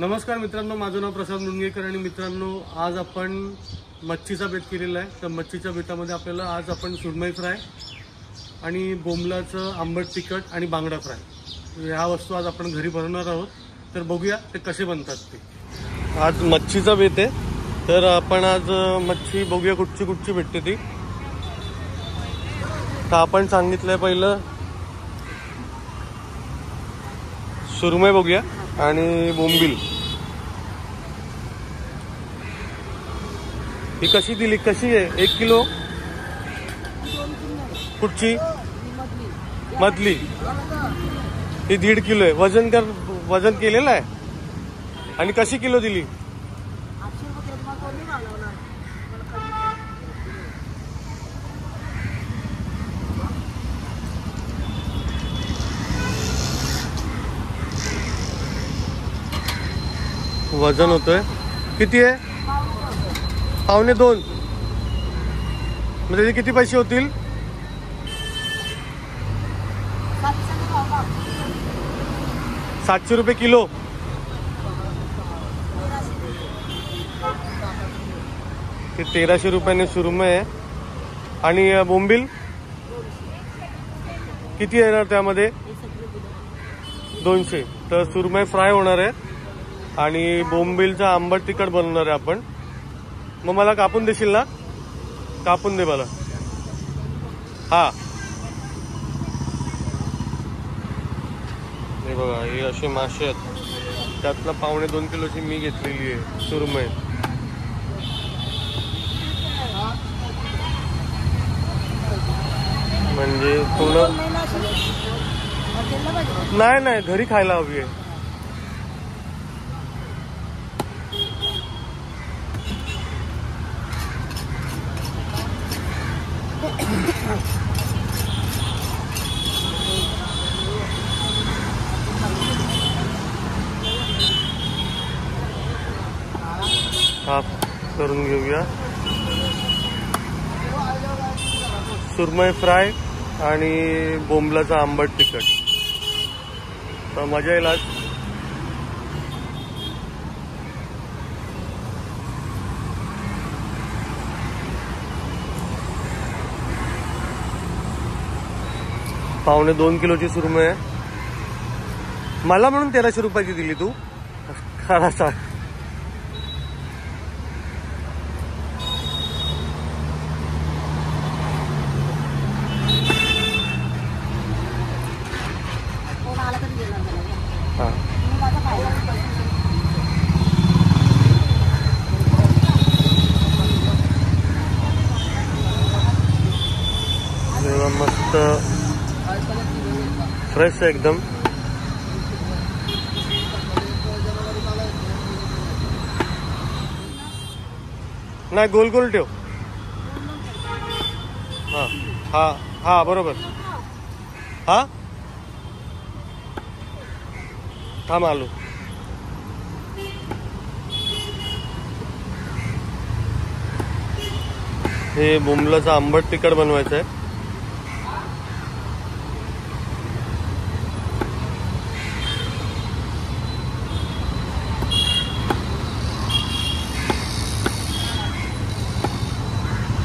नमस्कार मित्रांनो, माझं नाव प्रसाद मुंगेकर आणि मित्रांनो आज आपण मच्छीचा बेत केलेला आहे। तर मच्छीच्या बेतामध्ये आपल्याला आज आपण सुरमई फ्राय आणि बोंबलाचं आंबट तिखट आणि बांगडा फ्राय ह्या वस्तू आज आपण घरी बनवणार आहोत। तर बघूया ते कसे बनतात ते। आज मच्छीचा बेत आहे तर आपण आज मच्छी बघूया कुठची भेटते ती। तर आपण सांगितलंय पहिलं सुरमई बघूया आणि बोंबील ही कशी दिली, कशी आहे? 1 किलो कुठची मधली ही 1.5 किलो आहे। वजन केलेलं आहे आणि कशी किलो दिली? वजन होतोय किती आहे? 1.25 म्हणजे किती पैसे होतील? 700 रुपये किलो। ते 1300 रुपयाने सुरमई आहे आणि बोंबील किती येणार त्यामध्ये? 200। तर सुरमई फ्राय होणार आहे आणि बोंबीलचा आंबट तिखट बनवणार आहे आपण। मग मला कापून देशील ना? कापून दे मला। हा हे बघा, हे असे मासे आहेत, त्यातनं 1.25 किलोची मी घेतलेली आहे सुरमई। म्हणजे पूर्ण नाही घरी खायला हवी आहे। हाफ करून घेऊया। सुरमई फ्राय आणि बोंबलाचा आंबट तिखट, तर मजा येईल आज। $2.25 किलोची सुरमई आहे। मला म्हणून 1300 रुपयाची दिली तू? खरा सांग। मस्त फ्रेश आहे एकदम। नाही गोल गोल ठेव। हा हा हा बरोबर। हा थांब आलो। हे बोंबलाचं आंबट तिखट बनवायचं आहे।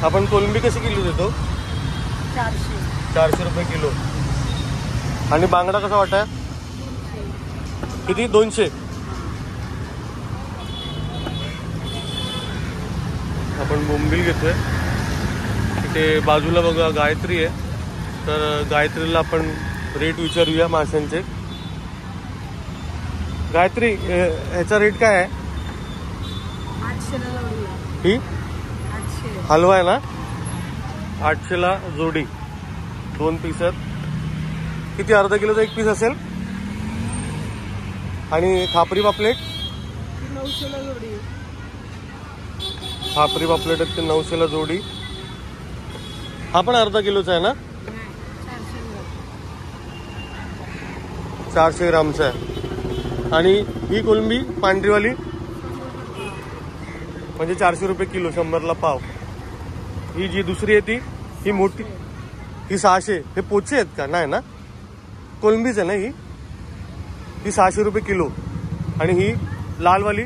आपण कोलंबी कशी किलो देतो? 400 रुपये किलो। आणि बांगडा कसा वाटाय? किती? 200। आपण बोंबील घेतोय। तिथे बाजूला बघा गायत्री आहे, तर गायत्रीला आपण रेट विचारूया माशांचे। गायत्री, ह्याचा रेट काय आहे? 800 ला जोडी। ही हलवा आहे ना? 800 ला जोडी, 2 पीस आहेत। किती? अर्धा किलोचा 1 पीस असेल। आणि खापरी पापलेट 900 ला जोडी। खापरी पापलेट आहेत ते 900 ला जोडी। हा पण अर्धा किलोचा आहे ना? 400 ग्रामचा आहे। आणि ही कोलंबी पांढरीवाली म्हणजे 400 रुपये किलो, 100 ला पाव। ही जी दुसरी आहे ती, ही मोठी, ही 600। हे पोचे आहेत का? नाही ना, कोलंबीच आहे ना ही। ही 600 रुपये किलो आणि ही लालवाली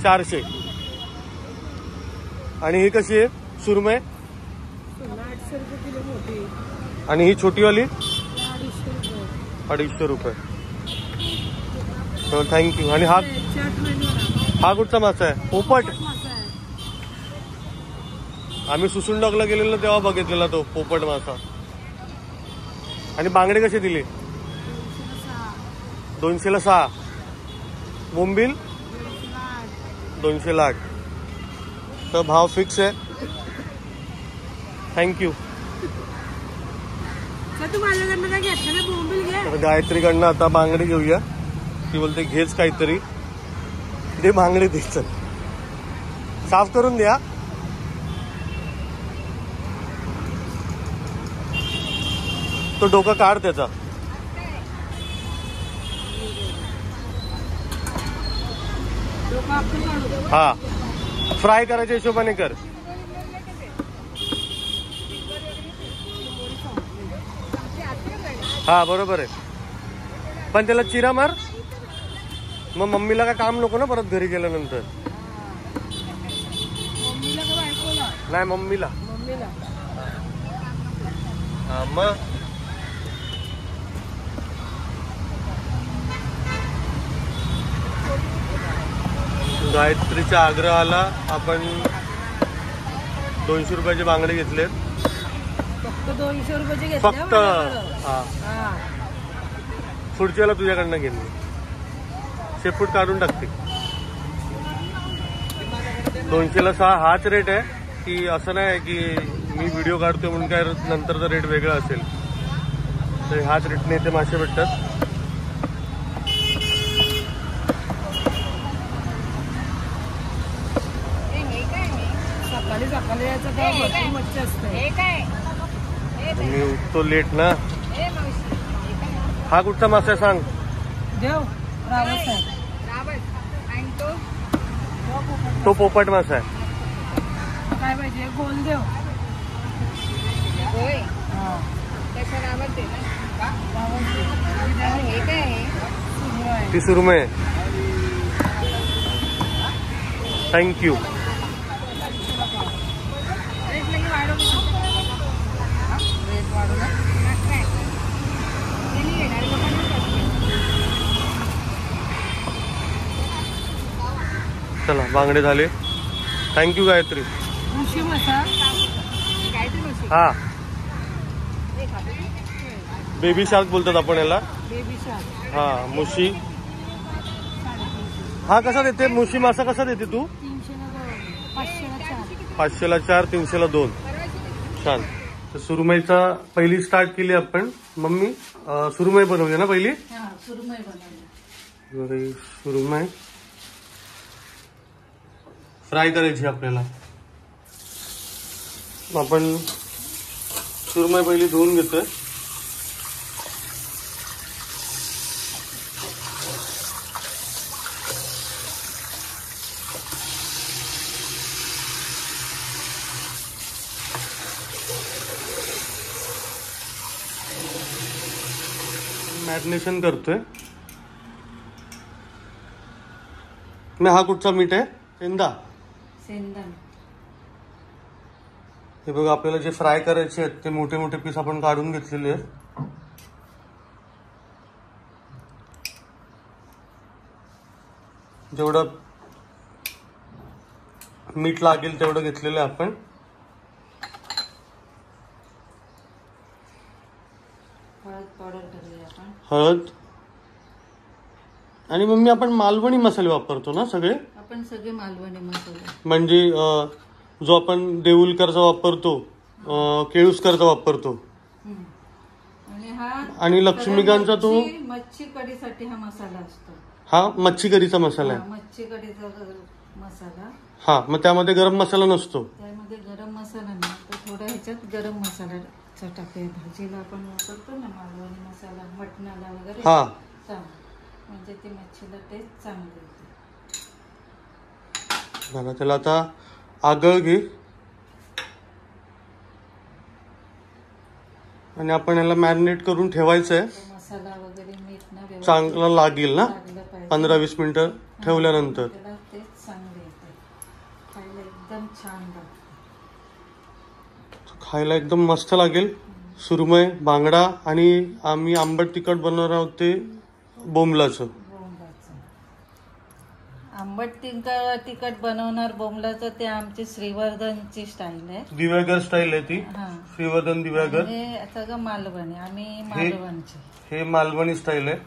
400. आणि ही कशी आहे सुरमई? 800 रुपये किलो मोठी. आणि ही छोटीवाली 250 रुपये. 250 रुपये. थँक्यू. आणि हा कुठचा मासा आहे? पोपट. आम्ही सुसुंडकला गेलेलो तेव्हा बघितलेला तो पोपट मासा. आणि बांगडे कसे दिले? 200 ला 6. बोंबील 200 ला 8. तर भाव फिक्स आहे. थँक्यू. तू माझ्याकडनं काय घेतलं ना? बोंबील घे. तर गायत्रीकडनं आता बांगडे घेऊया. ती बोलते घेच काहीतरी. दे बांगडे दे. चल साफ करून द्या. तो डोका काढ त्याचा. हा फ्राय करायच्या हिशोबाने कर. हा बरोबर आहे. पण त्याला चिरा मार. मग मम्मीला काय काम नको ना परत घरी गेल्यानंतर. नाही मम्मीला. हा मग गायत्रीच्या आग्रहाला आपण 200 रुपयाचे बांगडे घेतलेत. फक्त 200 रुपयाचे घेतले. फक्त हा पुढच्याला तुझ्याकडनं घेतले. शेपूट काढून टाकते. 200 ला 6 हाच रेट आहे की असं नाही की मी व्हिडिओ काढतोय म्हणून काय नंतरचा रेट वेगळा असेल. तर हाच रेटने इथे मासे भेटतात. सकाळी यायचं काय भरपूर मच्छी असते. मी उठतो लेट ना. हा कुठचा मासा आहे सांग? देव रावस आहे. तो पोपट मासा आहे. काय पाहिजे? गोल देव. ती सुरमई आहे. थँक्यू. चला बांगडे झाले. थँक्यू गायत्री. मुशी मासा. हा बेबी शार्क बोलतात आपण याला. Baby shark. हा मुशी. हा कसा देते मुशी मासा? कसा देते तू? 500 ला 4, 300 ला 2. छान. तर सुरमईचा पहिली स्टार्ट केली आपण. मम्मी सुरमई बनवली ना पहिली? सुरमई फ्राय करायची आपल्याला. आपण सुरमई पहिली धुवून घेतोय. मॅरिनेशन करतोय. मी हा कुठचा मीठ आहे? सेंदा. हे बघा आपल्याला जे फ्राय करायचे आहेत ते मोठे मोठे पीस आपण काढून घेतलेले आहेत. जेवढं मीठ लागेल तेवढं घेतलेलं आहे आपण. हळद. आणि मम्मी आपण मालवणी मसाले वापरतो ना सगळे? आपण सगळे मालवणी मसाले. म्हणजे जो आपण देऊलकरचा वापरतो, केळुसकरचा वापरतो. आणि लक्ष्मीकांतचा तो मच्छी कढीसाठी हा मसाला असतो. हा मच्छी कढीचा मसाला आहे. मच्छी कढीचा मसाला. हा मग त्यामध्ये गरम मसाला नसतो. त्यामध्ये गरम मसाला नाही तर थोडा ह्याच्यात गरम मसाला टाकूया. भाजीला आपण वापरतो ना मालवणी मसाला मटणाला वगैरे. हा म्हणजे ती मच्छीला टेस्ट चांगली येते. झालं. त्याला आता आगळ घे आणि आपण याला मॅरिनेट करून ठेवायचं आहे. मसाला वगैरे मीठ ना व्यवस्थित चांगला लागेल ना लागलं पाहिजे. 15-20 मिनिटं ठेवल्यानंतर. त्याला तेच चांगले येते, खायला एकदम छान लागतं. खायला एकदम मस्त लागेल. सुरमई, बांगडा आणि आम्ही आंबट तिखट बनवणार आहोत ते बोंबलाचं. आंबट तिखट बनवणार बोंबलाचं ते आमची श्रीवर्धनची स्टाईल आहे. दिव्यागर स्टाईल आहे ती. हा, श्रीवर्धन दिव्यागर. हे सगळं मालवणी, आम्ही मालवणचे. हे मालवणी स्टाईल आहे.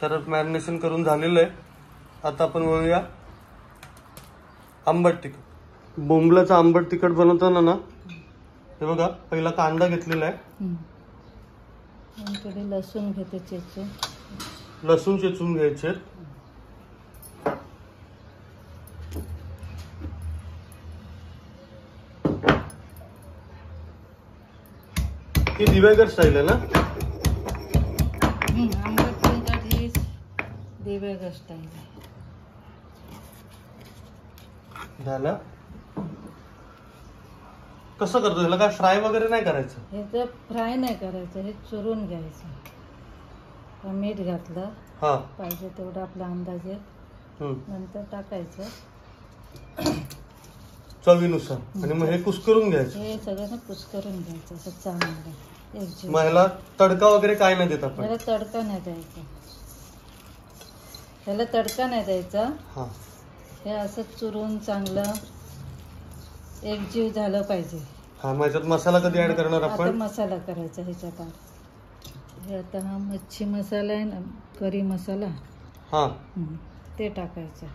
तर मॅरिनेशन करून झालेलं आहे. आता आपण वळूया आंबट तिखट. बोंबलाचं आंबट तिखट बनवताना ना हे बघा, पहिला कांदा घेतलेला आहे. थोडी लसूण घेते चेचून. लसूण चेचून घ्यायचे. ही दिव्यागर स्टाईल आहे ना. आंबट तिखट ही दिव्यागर स्टाईल आहे. झालं. कसं करतो त्याला? काय फ्राय वगैरे नाही करायचं? हे तर फ्राय नाही करायचं, हे चुरून घ्यायचं. मीठ घातलं हा, पाहिजे तेवढं आपल्या अंदाजे, नंतर टाकायचं चवीनुसार. आणि मग हे कुस्करून घ्यायचं. हे सगळं कुस्करून घ्यायचं असं चांगलं एकजीव. मग ह्याला तडका वगैरे काय नाही देत आपण? त्याला तडका नाही द्यायचा, त्याला तडका नाही द्यायचा. हा, हे असं चुरून चांगलं एकजीव झालं पाहिजे. हा. मग ह्याच्यात मसाला कधी ऍड करणार आता आपण? मसाला करायचा ह्याच्यात. हे आता हा मच्छी मसाला आहे ना, करी मसाला, हा, ते टाकायचं.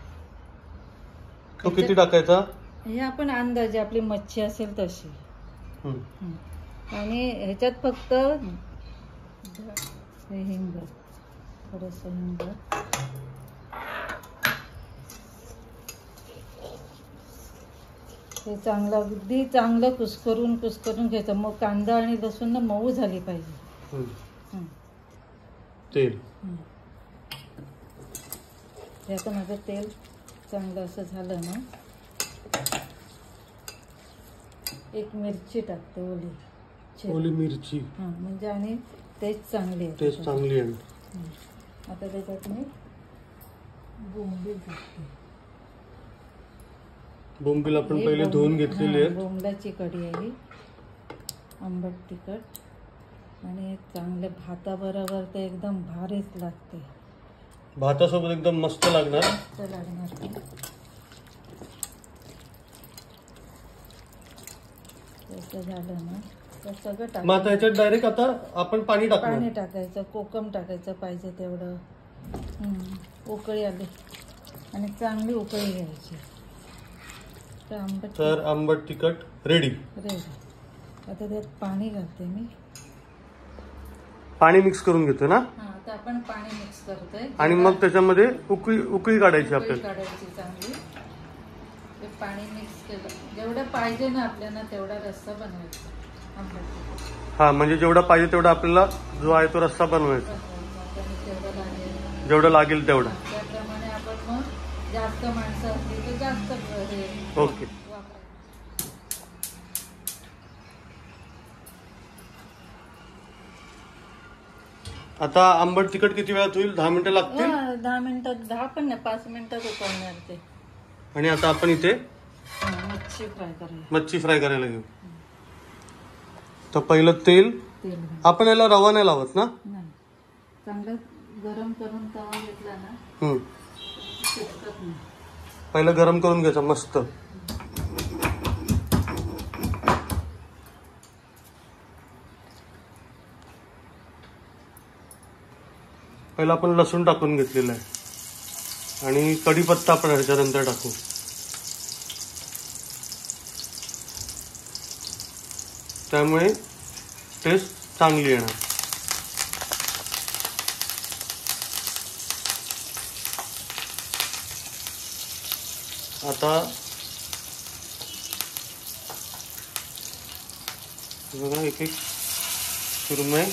तो किती टाकायचा? हे आपण अंदाजे आपली मच्छी असेल तशी. आणि ह्याच्यात फक्त हिंग, थोडंसं हिंग, ते चांगलं अगदी चांगलं कुस्करून घ्यायचं. मग कांदा आणि लसूण ना मऊ झाली पाहिजे. तेल. हे आता माझं तेल चांगलं असं झालं ना, एक मिरची टाकते ओली. ओली मिरची. हा, म्हणजे आणि टेस्ट चांगली आहे. टेस्ट चांगली आहे. आता त्याच्यात मी बोंबील टाकते. बोंबील आपण पहिले धुवून घेतलेली आहे. बोंबलाची कढी आहे ही, आंबट तिखट. आणि चांगले भाताबरोबर ते एकदम भारीच लागते. भातासोबत एकदम मस्त लागणार. मस्त लागणार ती. तसं झालं ना तर सगळं मग टाकायचं. आता ह्याच्यात डायरेक्ट आता आपण पाणी पाणी टाकणार. टाकायचं, कोकम टाकायचं पाहिजे तेवढं. उकळी आली आणि चांगली उकळी घ्यायची. तर आंबट तिखट रेडी. आता त्यात पाणी घालते मी. पाणी मिक्स करून घेतो ना. हा, आता आपण पाणी मिक्स करतोय. आणि मग त्याच्यामध्ये उकळी काढायची आपल्याला. काढायची चांगली. ते पाणी मिक्स केलं, जेवढं पाहिजे ना आपल्याला तेवढा रस्सा बनवायचा आंबट तिखट. हा, म्हणजे जेवढा पाहिजे तेवढा आपल्याला जो आहे तो रस्सा बनवायचा. तेवढं लागेल, जेवढं लागेल तेवढा. त्याप्रमाणे आपण मग जास्त माणसं असली तर जास्त हे ओके. वापरायचं. आता आंबट तिखट किती वेळात होईल? 10 मिनिटं लागतील. 10 मिनिटात, 10 पण नाही, 5 मिनिटात उकळणार ते. आणि आता आपण इथे मच्छी फ्राय करायची. मच्छी फ्राय करायला घेऊ. तर पहिलं तेल. आपण याला रवा नाही लावत ना. नाही, चांगलं गरम करून तवा घेतला ना, चिकटत नाही. पहिलं गरम करून घ्यायचं मस्त. पहिला आपण लसूण टाकून घेतलेला आहे आणि कढीपत्ता आपण ह्याच्यानंतर टाकू. त्यामुळे टेस्ट चांगली येणार. आता बघा, एक एक सुरमई.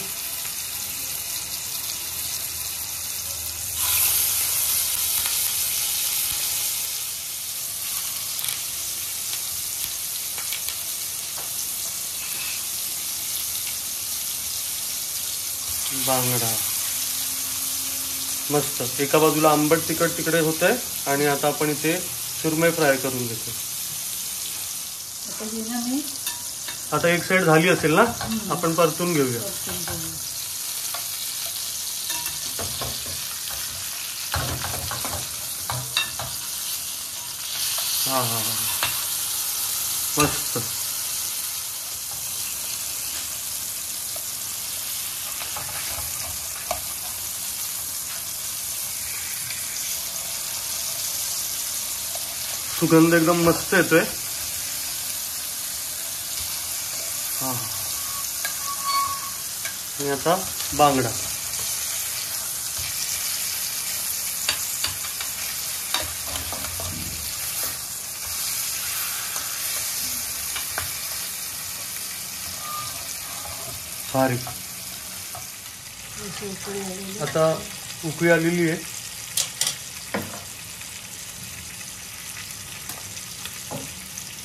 बांगडा मस्त एका बाजूला आंबट तिखट तिकडे होत आहे आणि आता आपण इथे सुरमई फ्राय करून घेतो. आता हे ना मी आता एक साइड झाली असेल ना, आपण परतून घेऊया. परतून घेऊ. हा हा हा मस्त. सुगंध एकदम मस्त येतोय. हा आणि आता बांगडा. भारी. अशी उकळी आलेली. आता उकळी आलेली आहे.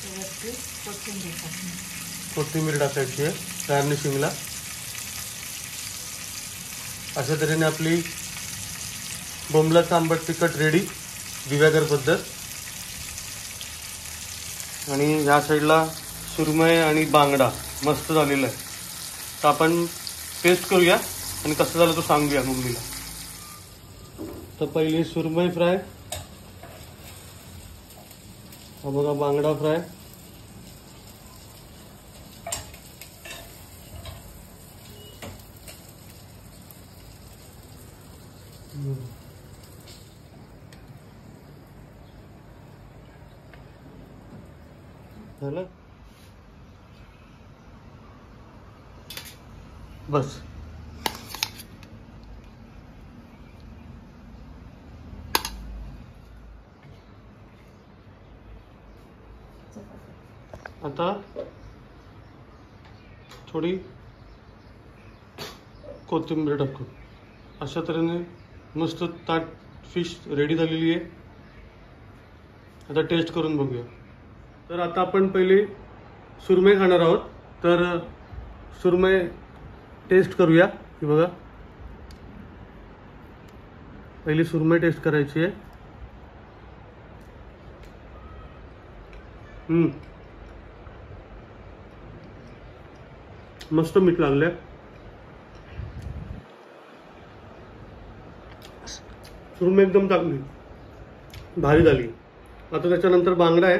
त्यावरती कोथिंबीर टाकून. कोथिंबीर टाकायची आहे गार्निशिंगला. अशा तऱ्हेने आपली बोंबलाचं आंबट तिखट रेडी दिव्यागर पद्धत. आणि ह्या साईडला सुरमई आणि बांगडा मस्त झालेला आहे. तर आपण टेस्ट करूया आणि कसं झालं तो सांगूया मम्मीला. तर पहिली सुरमई फ्राय, हा बघा बांगडा फ्राय. झालं बस. आता थोडी कोथिंबीर टाकू. अशा तऱ्हेने मस्त ताट फिश रेडी झालेली आहे. आता टेस्ट करून बघूया. तर आता आपण पहिले सुरमई खाणार आहोत. तर सुरमई टेस्ट करूया. ही बघा पहिली सुरमई टेस्ट करायची आहे. मस्त मीठ लागलंय. सुरमई एकदम चांगली भारी झाली. आता त्याच्यानंतर बांगडा आहे.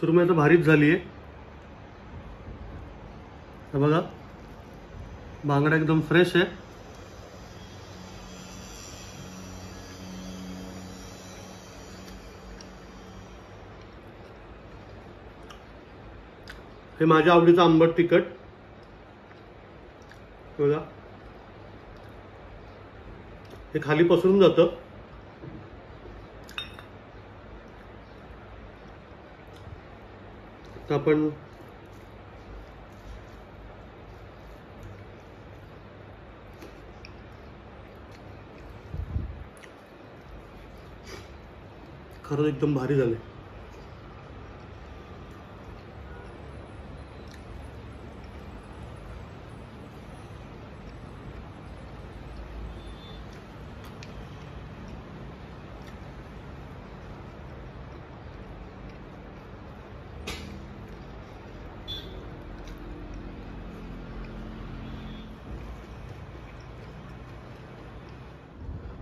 सुरमई तर भारीच झाली आहे. बघा बांगडा एकदम फ्रेश आहे. हे माझ्या आवडीचं आंबट तिखट बघा. हे खाली पसरून जातं. आपण खरंच एकदम भारी झाले.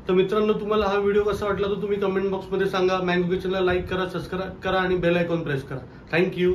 तर मित्रांनो, तुम्हाला हा व्हिडिओ कसा वाटला तर तुम्ही कमेंट बॉक्समध्ये सांगा. मँगो किचनला लाईक करा, सबस्क्राईब करा आणि बेल आयकॉन प्रेस करा. थँक्यू.